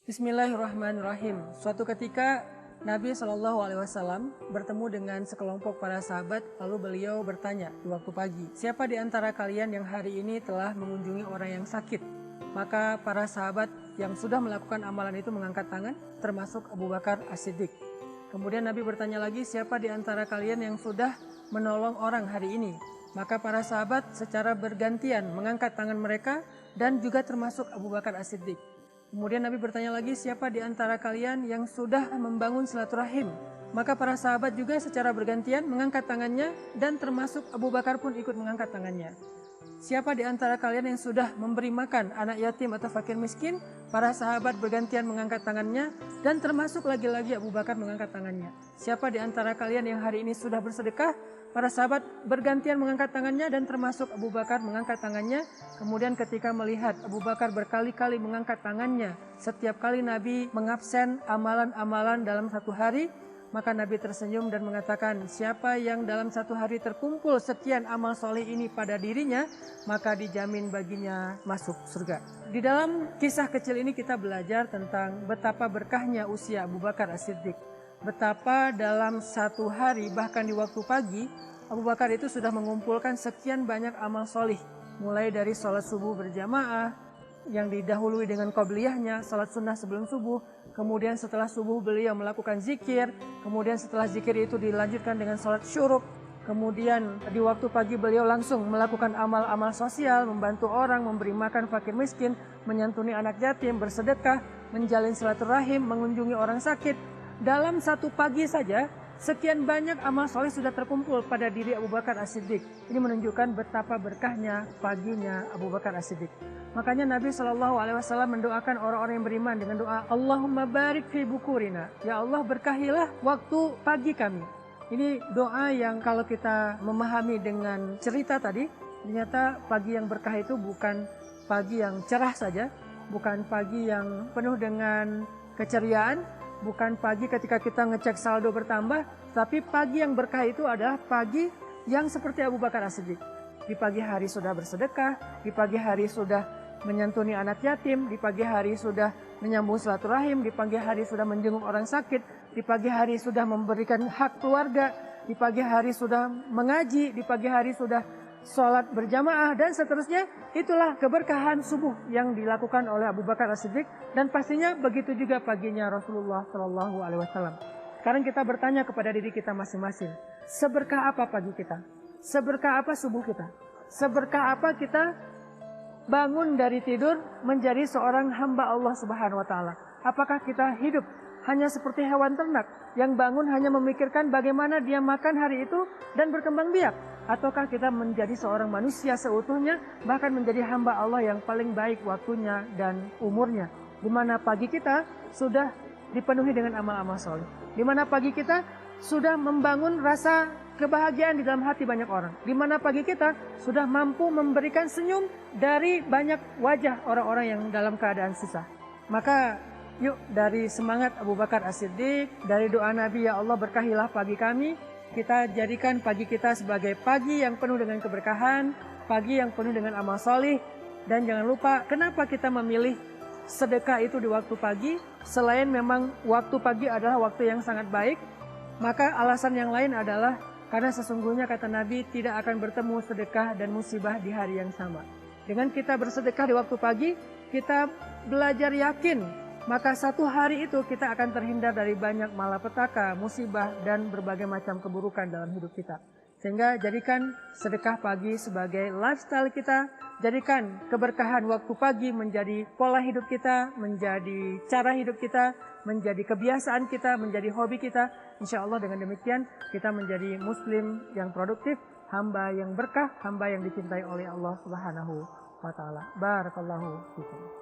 Bismillahirrahmanirrahim. Suatu ketika Nabi SAW bertemu dengan sekelompok para sahabat, lalu beliau bertanya di waktu pagi, siapa di antara kalian yang hari ini telah mengunjungi orang yang sakit? Maka para sahabat yang sudah melakukan amalan itu mengangkat tangan, termasuk Abu Bakar As-Siddiq. Kemudian Nabi bertanya lagi, siapa di antara kalian yang sudah menolong orang hari ini? Maka para sahabat secara bergantian mengangkat tangan mereka dan juga termasuk Abu Bakar As-Siddiq. Kemudian Nabi bertanya lagi, siapa di antara kalian yang sudah membangun silaturahim? Maka para sahabat juga secara bergantian mengangkat tangannya dan termasuk Abu Bakar pun ikut mengangkat tangannya. Siapa di antara kalian yang sudah memberi makan anak yatim atau fakir miskin? Para sahabat bergantian mengangkat tangannya dan termasuk lagi-lagi Abu Bakar mengangkat tangannya. Siapa di antara kalian yang hari ini sudah bersedekah? Para sahabat bergantian mengangkat tangannya dan termasuk Abu Bakar mengangkat tangannya. Kemudian ketika melihat Abu Bakar berkali-kali mengangkat tangannya, setiap kali Nabi mengabsen amalan-amalan dalam satu hari, maka Nabi tersenyum dan mengatakan, siapa yang dalam satu hari terkumpul sekian amal soleh ini pada dirinya, maka dijamin baginya masuk surga. Di dalam kisah kecil ini kita belajar tentang betapa berkahnya usia Abu Bakar As-Siddiq. Betapa dalam satu hari, bahkan di waktu pagi, Abu Bakar itu sudah mengumpulkan sekian banyak amal soleh. Mulai dari sholat subuh berjamaah, yang didahului dengan qobliyahnya, sholat sunnah sebelum subuh. Kemudian setelah subuh beliau melakukan zikir. Kemudian setelah zikir itu dilanjutkan dengan sholat syuruk. Kemudian di waktu pagi beliau langsung melakukan amal-amal sosial, membantu orang, memberi makan fakir miskin, menyantuni anak yatim, bersedekah, menjalin silaturahim, mengunjungi orang sakit. Dalam satu pagi saja, sekian banyak amal soleh sudah terkumpul pada diri Abu Bakar As-Siddiq. Ini menunjukkan betapa berkahnya paginya Abu Bakar As-Siddiq. Makanya Nabi SAW mendoakan orang-orang yang beriman dengan doa, Allahumma barik fi bukurina. Ya Allah, berkahilah waktu pagi kami. Ini doa yang kalau kita memahami dengan cerita tadi, ternyata pagi yang berkah itu bukan pagi yang cerah saja, bukan pagi yang penuh dengan keceriaan, bukan pagi ketika kita ngecek saldo bertambah, tapi pagi yang berkah itu adalah pagi yang seperti Abu Bakar As-Siddiq. Di pagi hari sudah bersedekah, di pagi hari sudah menyantuni anak yatim, di pagi hari sudah menyambung silaturahim, di pagi hari sudah menjenguk orang sakit, di pagi hari sudah memberikan hak keluarga, di pagi hari sudah mengaji, di pagi hari sudah sholat berjamaah, dan seterusnya. Itulah keberkahan subuh yang dilakukan oleh Abu Bakar As-Siddiq, dan pastinya begitu juga paginya Rasulullah SAW. Sekarang kita bertanya kepada diri kita masing-masing, seberkah apa pagi kita? Seberkah apa subuh kita? Seberkah apa kita bangun dari tidur menjadi seorang hamba Allah Subhanahu wa Ta'ala? Apakah kita hidup hanya seperti hewan ternak yang bangun hanya memikirkan bagaimana dia makan hari itu dan berkembang biak? Ataukah kita menjadi seorang manusia seutuhnya, bahkan menjadi hamba Allah yang paling baik waktunya dan umurnya, di mana pagi kita sudah dipenuhi dengan amal-amal soleh, di mana pagi kita sudah membangun rasa kebahagiaan di dalam hati banyak orang, di mana pagi kita sudah mampu memberikan senyum dari banyak wajah orang-orang yang dalam keadaan susah. Maka yuk, dari semangat Abu Bakar As-Siddiq, dari doa Nabi, ya Allah berkahilah pagi kami, kita jadikan pagi kita sebagai pagi yang penuh dengan keberkahan, pagi yang penuh dengan amal solih. Dan jangan lupa, kenapa kita memilih sedekah itu di waktu pagi? Selain memang waktu pagi adalah waktu yang sangat baik, maka alasan yang lain adalah karena sesungguhnya kata Nabi, tidak akan bertemu sedekah dan musibah di hari yang sama. Dengan kita bersedekah di waktu pagi, kita belajar yakin, maka satu hari itu kita akan terhindar dari banyak malapetaka, musibah, dan berbagai macam keburukan dalam hidup kita. Sehingga jadikan sedekah pagi sebagai lifestyle kita, jadikan keberkahan waktu pagi menjadi pola hidup kita, menjadi cara hidup kita, menjadi kebiasaan kita, menjadi hobi kita. Insya Allah dengan demikian kita menjadi muslim yang produktif, hamba yang berkah, hamba yang dicintai oleh Allah Subhanahu wa Ta'ala. Barakallahu fikum.